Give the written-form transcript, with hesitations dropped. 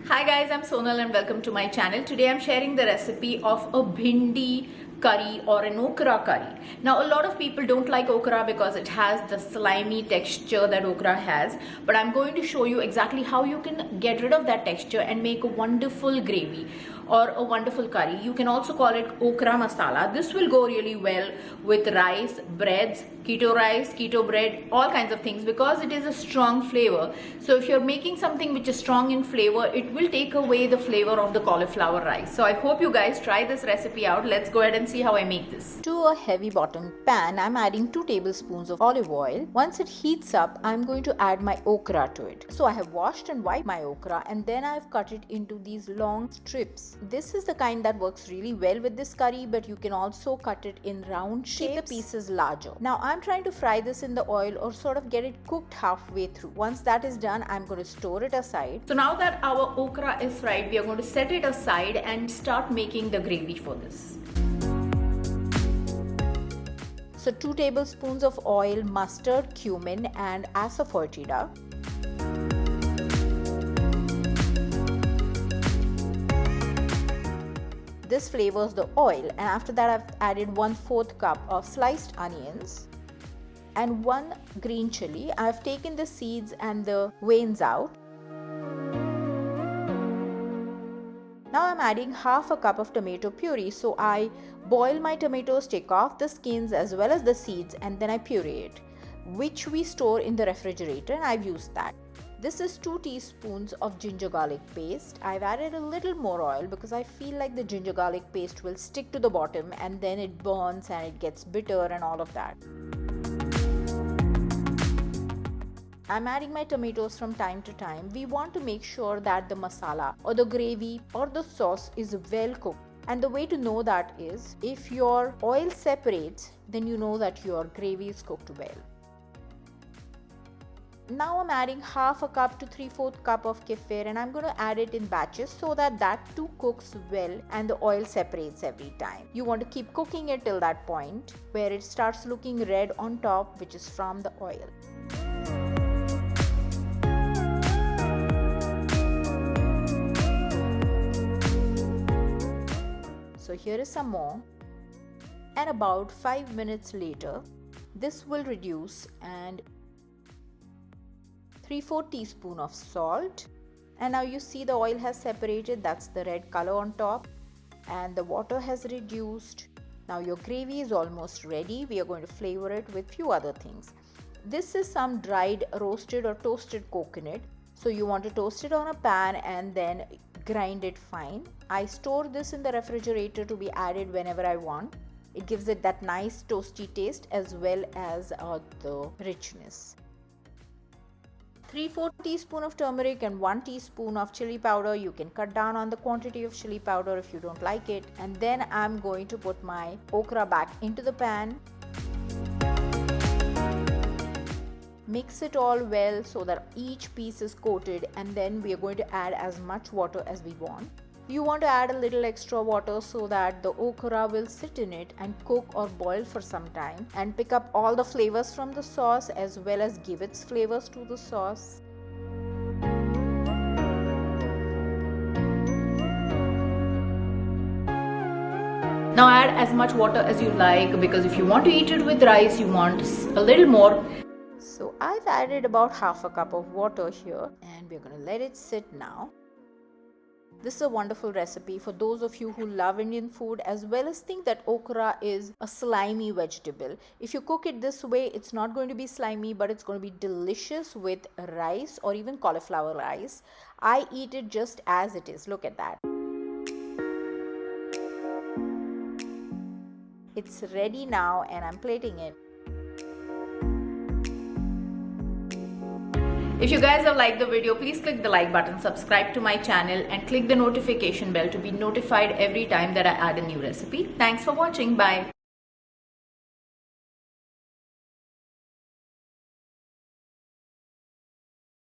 Hi guys, I'm Sonal and welcome to my channel. Today I'm sharing the recipe of a bhindi curry or an okra curry. Now a lot of people don't like okra because it has the slimy texture that okra has, but I'm going to show you exactly how you can get rid of that texture and make a wonderful gravy or a wonderful curry. You can also call it okra masala. This will go really well with rice, breads, keto bread, all kinds of things because it is a strong flavor. So if you're making something which is strong in flavor, it will take away the flavor of the cauliflower rice. So I hope you guys try this recipe out. Let's go ahead and see how I make this. To a heavy bottom pan, I'm adding 2 tablespoons of olive oil. Once it heats up, I'm going to add my okra to it. So I have washed and wiped my okra and then I've cut it into these long strips. This is the kind that works really well with this curry, but you can also cut it in round shapes. Keep the pieces larger. Now I'm trying to fry this in the oil or sort of get it cooked halfway through. Once that is done, I'm going to store it aside. So now that our okra is fried, we are going to set it aside and start making the gravy for this. So 2 tablespoons of oil, mustard, cumin and asafoetida. This flavors the oil, and after that I've added 1/4 cup of sliced onions and 1 green chili. I've taken the seeds and the veins out. Now I'm adding half a cup of tomato puree. So I boil my tomatoes, take off the skins as well as the seeds, and then I puree it, which we store in the refrigerator, and I've used that. This is 2 teaspoons of ginger garlic paste. I've added a little more oil because I feel like the ginger garlic paste will stick to the bottom and then it burns and it gets bitter and all of that. I'm adding my tomatoes from time to time. We want to make sure that the masala or the gravy or the sauce is well cooked. And the way to know that is if your oil separates, then you know that your gravy is cooked well. Now I'm adding half a cup to 3/4 cup of kefir, and I'm going to add it in batches so that too cooks well and the oil separates every time. You want to keep cooking it till that point where it starts looking red on top, which is from the oil. So here is some more, and about 5 minutes later this will reduce, and 3/4 teaspoon of salt, and now you see the oil has separated. That's the red color on top, and the water has reduced. Now your gravy is almost ready. We are going to flavor it with few other things. This is some dried roasted or toasted coconut. So you want to toast it on a pan and then grind it fine. I store this in the refrigerator to be added whenever I want. It gives it that nice toasty taste as well as the richness. 3/4 teaspoon of turmeric and 1 teaspoon of chili powder. You can cut down on the quantity of chili powder if you don't like it. And then I'm going to put my okra back into the pan. Mix it all well so that each piece is coated, and then we are going to add as much water as we want. You want to add a little extra water so that the okra will sit in it and cook or boil for some time and pick up all the flavors from the sauce as well as give its flavors to the sauce. Now add as much water as you like, because if you want to eat it with rice, you want a little more. So I've added about half a cup of water here, and we're going to let it sit now. This is a wonderful recipe for those of you who love Indian food as well as think that okra is a slimy vegetable. If you cook it this way, it's not going to be slimy, but it's going to be delicious with rice or even cauliflower rice. I eat it just as it is. Look at that. It's ready now and I'm plating it. If you guys have liked the video, please click the like button, subscribe to my channel and click the notification bell to be notified every time that I add a new recipe. Thanks for watching. Bye.